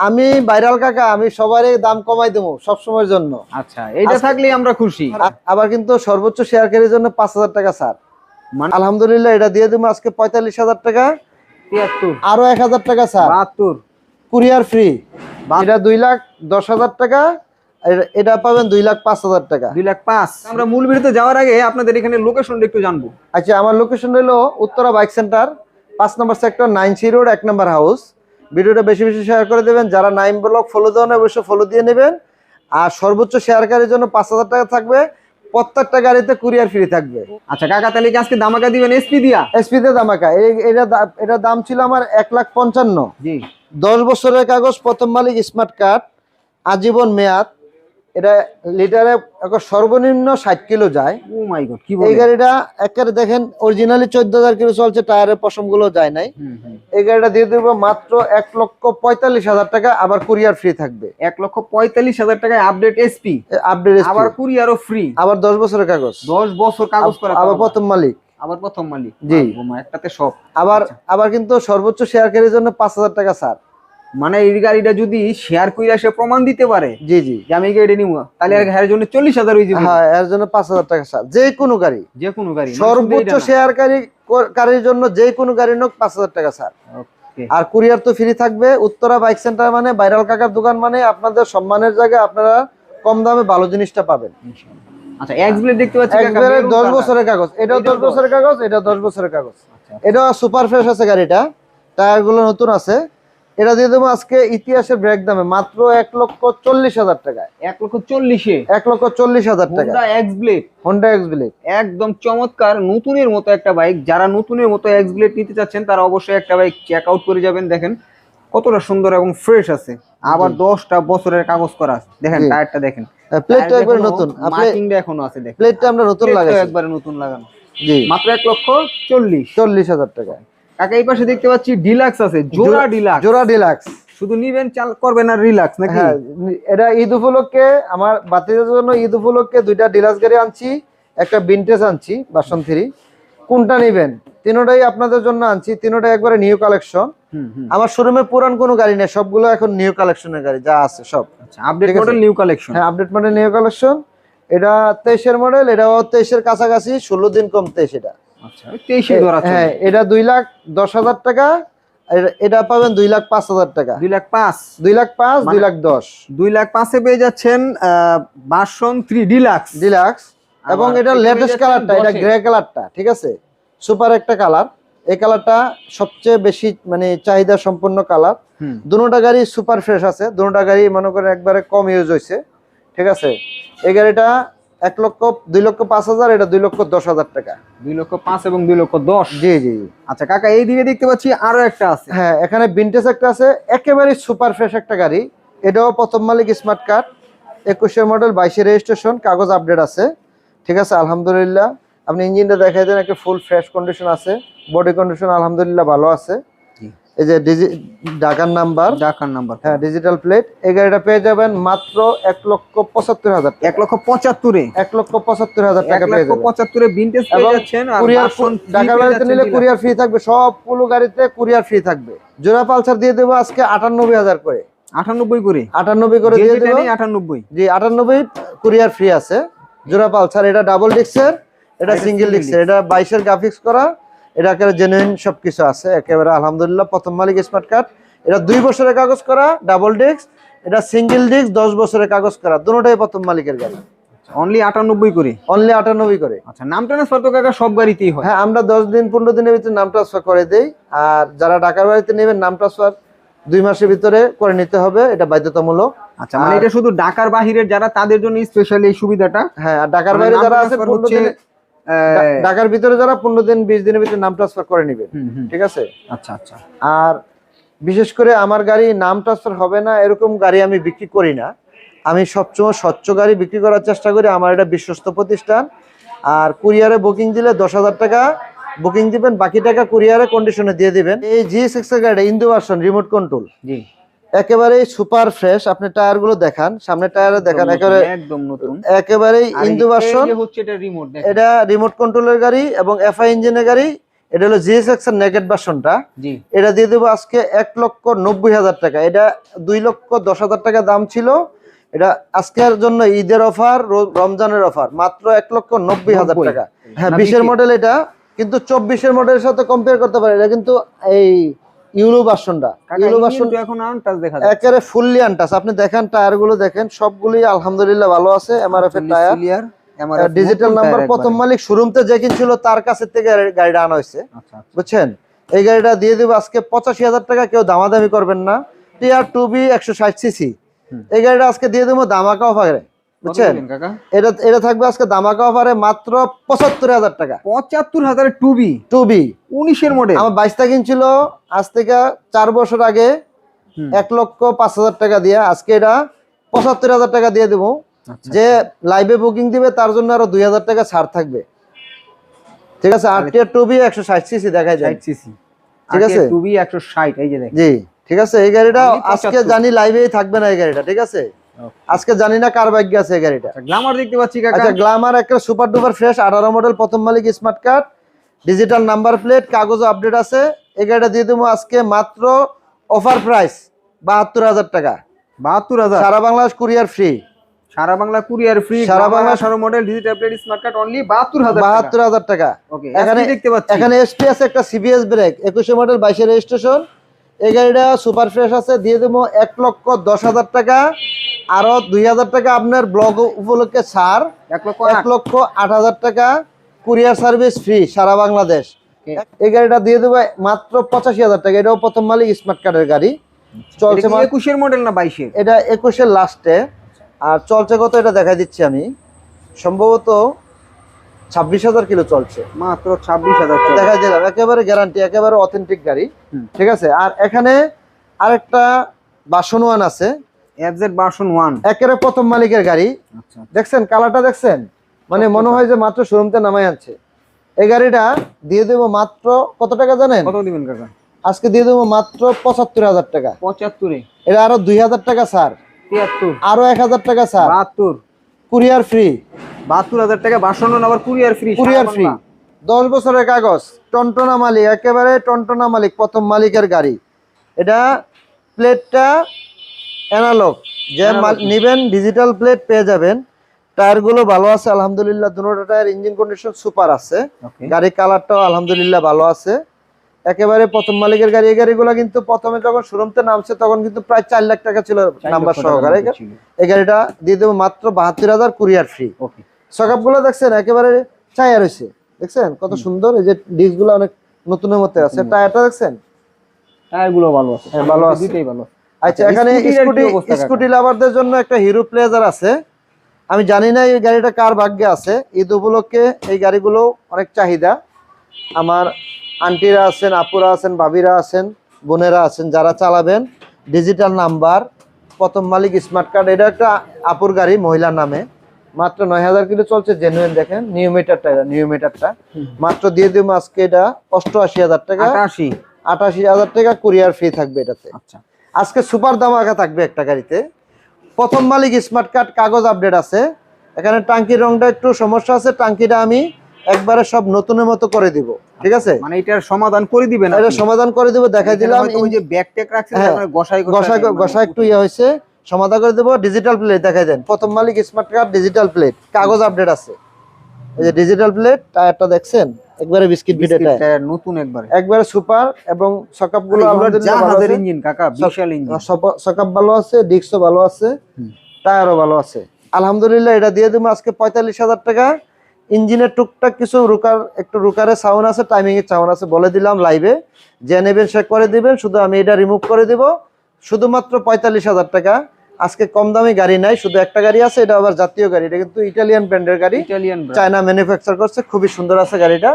আমি ভাইরাল কাকা, আমি সবারই দাম কমাই দেবো সবসময়ের জন্য। আচ্ছা, এইটা থাকলে আমরা খুশি। আবার কিন্তু সর্বোচ্চ শেয়ারকারীর জন্য 5,000 টাকা স্যার। মানে আলহামদুলিল্লাহ এটা দিয়ে দেবো আজকে 45,000 টাকা। 73 আরো 1,000 টাকা স্যার 72 কুরিয়ার ফ্রি। এটা 2,10,000 টাকা। এটা পাবেন 2,05,000 টাকা। 2,05,000। আমরা মূল ভিডিওতে যাওয়ার আগে আপনাদের এখানে লোকেশনটা একটু জানবো। আচ্ছা, আমার লোকেশন হলো উত্তরা বাইক সেন্টার, 5 নম্বর সেক্টর, 9C রোড, 1 নম্বর হাউস। ভিডিওটা বেশি বেশি শেয়ার করে দেবেন। যারা নাইম ব্লগ ফলো দেওয়া অবশ্যই ফলো দিয়ে নেবেন। আর সর্বোচ্চ শেয়ারকারীর জন্য 5,000 টাকা থাকবে। প্রত্যেকটা গাড়িতে কুরিয়ার ফ্রি থাকবে। আচ্ছা কাকা, তাহলে কি আজকে দামাকা দিবেন এসপি দিয়া? এসপি তে দামাকা। এটা দাম ছিল আমার 1,55,000। জি। 10 বছরের কাগজ, প্রথম মালিক, স্মার্ট কার্ড, আজীবন মেয়াদ। এটা লিটারে সর্বনিম্ন 60 কিলো যায়। ও মাই গড, কি এই বলেন! গাড়িটা একেবারে দেখেন অরিজিনালি 14,000 কিলো চলছে, টায়ারের পশম গুলো যায় নাই। এই গাড়িটা দিয়ে দেবো মাত্র 1,45,000 টাকা। আবার কুরিয়ার ফ্রি থাকবে। 1,45,000 টাকায় আপডেট এসপি, আপডেট আবার কুরিয়ারও ফ্রি, আবার 10 বছরের কাগজ, 10 বছর কাগজ করা, আবার প্রথম মালিক। আবার প্রথম মালিক। জি। একটাতে সব। আবার কিন্তু সর্বোচ্চ শেয়ারকারীর জন্য 5,000 টাকা স্যার। মানে এই গাড়িটা যদি শেয়ার কইরা সে প্রমাণ দিতে পারে জি জি যে আমি এই গাড়ি নিব, তাহলে এর জন্য 40,000 হয়ে যাবে। হ্যাঁ, এর জন্য 5,000 টাকা স্যার। যে কোনো গাড়ি, যে কোনো গাড়ি, সর্বোচ্চ শেয়ারকারীর জন্য যে কোনো গাড়ি নোক 5,000 টাকা স্যার। ওকে। আর কুরিয়ার তো ফ্রি থাকবে। উত্তরা বাইক সেন্টার মানে ভাইরাল কাকার দোকান, মানে আপনাদের সম্মানের জায়গায় আপনারা কম দামে ভালো জিনিসটা পাবেন। আচ্ছা, এক্সব্লেড দেখতে পাচ্ছি কাকা, একবারে 10 বছরের কাগজ। এটাও 10 বছরের কাগজ, এটা 10 বছরের কাগজ। এটা সুপার ফ্রেশ আছে গাড়িটা, টায়ার গুলো নতুন আছে। এটা দিয়ে দেবো আজকে ইতিহাসের ব্রেক দামে মাত্র 1,40,000 টাকায়। 1,40,000 1,40,000 টাকা। হোন্ডা এক্সব্লেড, হোন্ডা এক্সব্লেড একদম চমৎকার নতুনের মতো একটা বাইক। যারা নতুনের মতো এক্সব্লেড নিতে চাচ্ছেন তারা অবশ্যই একটা বাইক চেক আউট করে যাবেন। দেখেন কতটা সুন্দর এবং ফ্রেশ আছে। আবার 10টা বছরের কাগজ করা আছে। দেখেন টায়ারটা দেখেন, প্লেটটা একবারে নতুন, মার্কিংটা এখনো আছে। দেখেন প্লেটটা আমরা নতুন লাগাইছি, একবারে নতুন লাগানো। জি। মাত্র 1,40,000 টাকা। কাকা এই পাশে দেখতে পাচ্ছি ডিলাক্স আছে, জোড়া ডিলাক্স। জোড়া ডিলাক্স শুধু নিবেন, চাল করবেন আর রিল্যাক্স নাকি? হ্যাঁ, এটা ঈদ উপলক্ষে আমার বাতিজার জন্য ঈদ উপলক্ষে 2টা ডিলাক্স গাড়ি আনছি, একটা ভিনটেজ আনছি ভার্সন 3। কোনটা নেবেন? তিনোটাই আপনাদের জন্য আনছি। তিনোটাই একবারে নিউ কালেকশন। আমার শোরুমে পুরান কোনো গাড়ি নেই, সবগুলো এখন নিউ কালেকশনের গাড়ি যা আছে সব। আচ্ছা, আপডেট মডেল নিউ কালেকশন। হ্যাঁ, আপডেট মডেল নিউ কালেকশন। এটা 23 এর মডেল, এটাও 23 এর কাছাকাছি, 16 দিন কম 23 এটা। আচ্ছা, 23 ধরা আছে। হ্যাঁ, এটা 2,10,000 টাকা। এটা পাবেন 2,05,000 টাকা। 2,05,000 2,05,000 2,10,000 2,05,000 এ পেয়ে যাচ্ছেন ভার্সন 3 ডিলাক্স। ডিলাক্স। এবং এটা লেটেস্ট কালারটা, এটা গ্রে কালারটা, ঠিক আছে? সুপার একটা কালার। এই কালারটা সবচেয়ে বেশি মানে চাহিদা সম্পন্ন কালার। দুটোটা গাড়ি সুপার ফ্রেশ আছে, দুটোটা গাড়ি মনে করেন একবারে কম ইউজ হয়েছে, ঠিক আছে? এই গাড়িটা 2,05,000, এটা 2,10,000 টাকা। 2,05,000 এবং 2,10,000। জি জি। আচ্ছা কাকা, এই দিকে দেখতে পাচ্ছি আরো একটা আছে। হ্যাঁ, এখানে ভিনটেজ একটা আছে, একেবারে সুপার ফ্রেশ একটা গাড়ি। এটাও প্রথম মালিক, স্মার্ট কার্ড, 21 এর মডেল, 22 এর রেজিস্ট্রেশন, কাগজ আপডেট আছে, ঠিক আছে? আলহামদুলিল্লাহ। আপনি ইঞ্জিনটা দেখাই দেন, একটা ফুল ফ্রেশ কন্ডিশন আছে, বডি কন্ডিশন আলহামদুলিল্লাহ ভালো আছে। এই যে ঢাকার নাম্বার, হ্যাঁ, ডিজিটাল প্লেট। এই গাড়িটা পেয়ে যাবেন মাত্র 1,75,000 টাকা। 1,75,000 1,75,000 টাকা পেয়ে যাবেন। 1,75,000 ভিনটেজ পেয়ে যাচ্ছেন। আর ঢাকার বাড়িতে নিলে কুরিয়ার ফ্রি থাকবে, সবগুলো গাড়িতে কুরিয়ার ফ্রি থাকবে। জোড়া পালসার দিয়ে দেবো আজকে 98,000 করে। 98 করে? 98 করে দিয়ে দেবো। 98 জি, 98 কুরিয়ার ফ্রি আছে। জোড়া পালসার, এটা ডাবল ডিস্কের, এটা সিঙ্গেল ডিস্কের, এটা 22 এর গ্রাফিক্স করা, এটা একেবারে জেনুইন সবকিছু আছে একেবারে আলহামদুলিল্লাহ। প্রথম মালিক, স্মার্ট কার্ড, এটা 2 বছরের কাগজ করা, ডাবল ডিস্ক, এটা সিঙ্গেল ডিস্ক, 10 বছরের কাগজ করা, দুটোটাই প্রথম মালিকের গাড়ি। অনলি 98 করে? অনলি 98 করে। আচ্ছা, নাম ট্রান্সফার তো কাকা সব গাড়িতেই হয়? হ্যাঁ, আমরা 10 দিন 15 দিনের ভিতরে নাম ট্রান্সফার করে দেই। আর যারা ঢাকার বাড়িতে নেবেন, নাম ট্রান্সফার 2 মাসের ভিতরে করে নিতে হবে, এটা বাধ্যতামূলক। আচ্ছা, মানে এটা শুধু ঢাকার বাহিরের যারা, তাদের জন্য স্পেশালি এই সুবিধাটা। হ্যাঁ, আর ঢাকার বাইরে যারা আছে 15 দিন, ঢাকার ভিতরে যারা 15 দিন 20 দিনের ভিতরে নাম ট্রান্সফার করে নেবেন, ঠিক আছে? আচ্ছা আচ্ছা। আর বিশেষ করে আমার গাড়ি নাম ট্রান্সফার হবে না এরকম গাড়ি আমি বিক্রি করি না। আমি সবসময় স্বচ্ছ গাড়ি বিক্রি করার চেষ্টা করি। আমার এটা বিশ্বস্ত প্রতিষ্ঠান। আর কুরিয়ারে বুকিং দিলে 10,000 টাকা বুকিং দিবেন, বাকি টাকা কুরিয়ারে কন্ডিশনে দিয়ে দিবেন। এই GS6 এর গাড়ি ইন্দু ভার্সন, রিমোট কন্ট্রোল, জি, একেবারে সুপার ফ্রেশ। আপনি টায়ার গুলো দেখান, সামনে টায়ারে দেখান, একেবারে একদম নতুন, একেবারে ইন্দু ভার্সন। এই যে হচ্ছে এটা রিমোট, এটা রিমোট কন্ট্রোলের গাড়ি এবং FI ইঞ্জিনের গাড়ি। এটা হলো জিএসএক্স এর নেকেট ভার্সনটা। জি এটা দিয়ে দেবো আজকে 1,90,000 টাকা। এটা 2,10,000 টাকা দাম ছিল। এটা আজকের জন্য ঈদের অফার, রমজানের অফার, মাত্র 1,90,000 টাকা। হ্যাঁ, 20-এর মডেল এটা, কিন্তু 24-এর মডেলের সাথে কম্পেয়ার করতে পারে। এটা কিন্তু এই ইউরো ভার্সনটা, ইউরো ভার্সন এখন আনটাচ দেখা যায়, একেবারে ফুললি আনটাচ। আপনি দেখেন টায়ার গুলো দেখেন, সবগুলোই আলহামদুলিল্লাহ ভালো আছে। এমআরএফ এর টায়ার, ডিজিটাল নাম্বার, প্রথম মালিক শোরুমতে যে কিনছিল তার কাছে থেকে গাড়িটা আনা হয়েছে। আচ্ছা বুঝছেন? এই গাড়িটা দিয়ে দেবো আজকে 85,000 টাকা। কেউ দামাদামি করবেন না। টিআর 2B 160 সিসি এই গাড়িটা আজকে দিয়ে দেবো দামাকা অফারে। বুঝছেন? এটা থাকবে আজকে দামাকা অফারে মাত্র 75,000 টাকা। 75,000 টুবি 19-এর মডেল। আমার 22টা কিনছিল আজ থেকে 4 বছর আগে 1,05,000 টাকা দিয়ে। আজকে এটা 75,000 টাকা দিয়ে দেবো। যে লাইভে বুকিং দিবে তার জন্য আরো 2,000 টাকা ছাড় থাকবে। ঠিক আছে? আরটিআর 2B 160 সিসি দেখাই যায়। 60 সিসি ঠিক আছে? 2B 160 এই যে দেখেন। জি ঠিক আছে। এই গাড়িটা আজকে জানি লাইভেই থাকবে না এই গাড়িটা। ঠিক আছে? আজকে জানি না কার ভাগ্যে আছে এই গাড়িটা। গ্ল্যামার দেখতে পাচ্ছি কাকা। আচ্ছা, গ্ল্যামার একটা সুপার ডুপার ফ্রেশ 18 মডেল, প্রথম মালিক, smart card, digital number plate, কাগজও আপডেট আছে। এই গাড়িটা দিয়ে দেবো আজকে মাত্র অফার প্রাইস 72,000 টাকা। 72,000 সারা বাংলাদেশ কুরিয়ার ফ্রি। সারা বাংলা কুরিয়ার ফ্রি। সারা Bangla 18 model, digital plate, smart card, only 72,000 টাকা। 72,000 টাকা। ওকে, এখানে দেখতে পাচ্ছি, এখানে এসপি আছে, একটা সিবিএস ব্রেক, 21 মডেল, 22 রেজিস্ট্রেশন। এই গাড়িটা সুপার ফ্রেশ আছে, দিয়ে দেবো 1,10,000 টাকা। আরো 2,000 টাকা আপনার ব্লগ উপলক্ষে ছাড়। 1,08,000 টাকা কুরিয়ার সার্ভিস ফ্রি সারা বাংলাদেশ। এই গাড়িটা দিয়ে দেবো মাত্র 85,000 টাকা। এটাও প্রথম মালিক, স্মার্ট কার্ডের গাড়ি। চলছে 21-এর মডেল না 22-এর? এটা 21-এর লাস্টে। আর চলছে কত এটা দেখা দিচ্ছি আমি, সম্ভবত 26,000 কিলো চলছে। মাত্র 26,000 দেখা দিলাম, একেবারে গ্যারান্টি, একেবারে অথেন্টিক গাড়ি। ঠিক আছে? আর এখানে আরেকটা ভার্সন 1 আছে, এফজেড ভার্সন 1, একেবারে প্রথম মালিকের গাড়ি। দেখছেন কালারটা? দেখছেন? মানে মনে হয় যে মাত্র শোরুমতে নামাই আনছে। এই গাড়িটা দিয়ে দেবো মাত্র কত টাকা জানেন? কত দিবেন কাকা? আজকে দিয়ে দেবো মাত্র 75,000 টাকা। 75-এ? এটা আরো 2,000 টাকা স্যার। 73? আরো 1,000 টাকা স্যার। 72? Courier free. 72,000 টাকা ভার্সন 1 আবার কুরিয়ার ফ্রি। কুরিয়ার ফ্রি, 10 বছরের কাগজ, টনটনা মালিক, একেবারে টনটনা মালিক, প্রথম মালিকের গাড়ি। এটা প্লেটটা অ্যানালগ, যে নিবেন ডিজিটাল প্লেট পেয়ে যাবেন। টায়ারগুলো ভালো আছে আলহামদুলিল্লাহ, দুটো টায়ার ইঞ্জিন কন্ডিশন সুপার আছে। গাড়ির কালারটাও আলহামদুলিল্লাহ ভালো আছে, একেবারে প্রথম মালিকের গাড়ি। এই গাড়িগুলো কিন্তু প্রথমে যখন শোরুমতে নামছে তখন কিন্তু প্রায় 4 লাখ টাকা ছিল নাম্বার সহকারে। এই গাড়িটা দিয়ে দেবো মাত্র 72,000 কুরিয়ার ফ্রি। সকাপ গুলো দেখছেন একেবারে চায়া রয়েছে, দেখছেন কত সুন্দর। এই যে ডিস্ক গুলো অনেক নতুনের মধ্যে আছে। টায়ারটা দেখছেন? টায়ারগুলো ভালো আছে। হ্যাঁ ভালো আছে, দুটোই ভালো। আচ্ছা, এখানে স্কুটি লাভারদের জন্য একটা হিরো প্লেজার আছে। আমি জানি না এই গাড়িটা কার ভাগ্যে আছে। ঈদ উপলক্ষে এই গাড়িগুলো অনেক চাহিদা। আমার আন্টিরা আছেন, আপুরা আছেন, ভাবিরা আছেন, বোনেরা আছেন, যারা চালাবেন, ডিজিটাল নাম্বার, প্রথম মালিক, স্মার্ট কার্ড। এটা একটা আপুর গাড়ি, মহিলার নামে, মাত্র 9,000 কিলো চলছে। জেনুইন দেখেন, নিউ মিটারটা, এটা নিউ মিটারটা মাত্র দিয়ে দিব আজকে এটা 88,000 টাকা। 88,000 টাকা কুরিয়ার ফ্রি থাকবে এটাতে। আচ্ছা, আজকে সুপার ধামাকা থাকবে একটা গাড়িতে। প্রথম মালিক, স্মার্ট কার্ড, কাগজ আপডেট আছে। এখানে টাঙ্কির রংটা একটু সমস্যা আছে, টাঙ্কিটা আমি একবারে সব নতুনের মতো করে দিব। ঠিক আছে? মানে এটার সমাধান করে দিবেন? এটা সমাধান করে দিব, দেখাই দিলাম। ওই যে ব্যাক টেক রাখছে, মানে গসাই একটু ইয়ে হয়েছে, সমাধান করে দেবো। ডিজিটাল প্লেট দেখাই দেন, প্রথম মালিক, স্মার্ট কার্ড, ডিজিটাল প্লেট, কাগজ আপডেট আছে। এই যে ডিজিটাল প্লেট, টায়ারটা দেখছেন একবারে বিস্কিট বিটের টায়ার, নতুন একবারে সুপার। এবং সকাপ গুলো আলহামদুলিল্লাহ ভালো আছে। ইঞ্জিন কাকা, বিশাল ইঞ্জিন। সকাপ ভালো আছে, ডিস্কও ভালো আছে, টায়ারও ভালো আছে আলহামদুলিল্লাহ। এটা দিয়ে দেবো আজকে 45,000 টাকা। ইঞ্জিনের টুকটাক কিছু রুকারের সাউন্ড আছে, টাইমিং এর সাউন্ড আছে, বলে দিলাম লাইভে। যে নেবেন সে করে দিবেন, শুধু আমি এটা রিমুভ করে দিব। শুধুমাত্র 45,000 টাকা। আজকে কম দামি গাড়ি নাই, শুধু একটা গাড়ি আছে, এটা আবার জাতীয় গাড়ি। এটা কিন্তু ইটালিয়ান ব্র্যান্ডের গাড়ি, চায়না ম্যানুফ্যাকচার করছে, খুবই সুন্দর আছে গাড়িটা।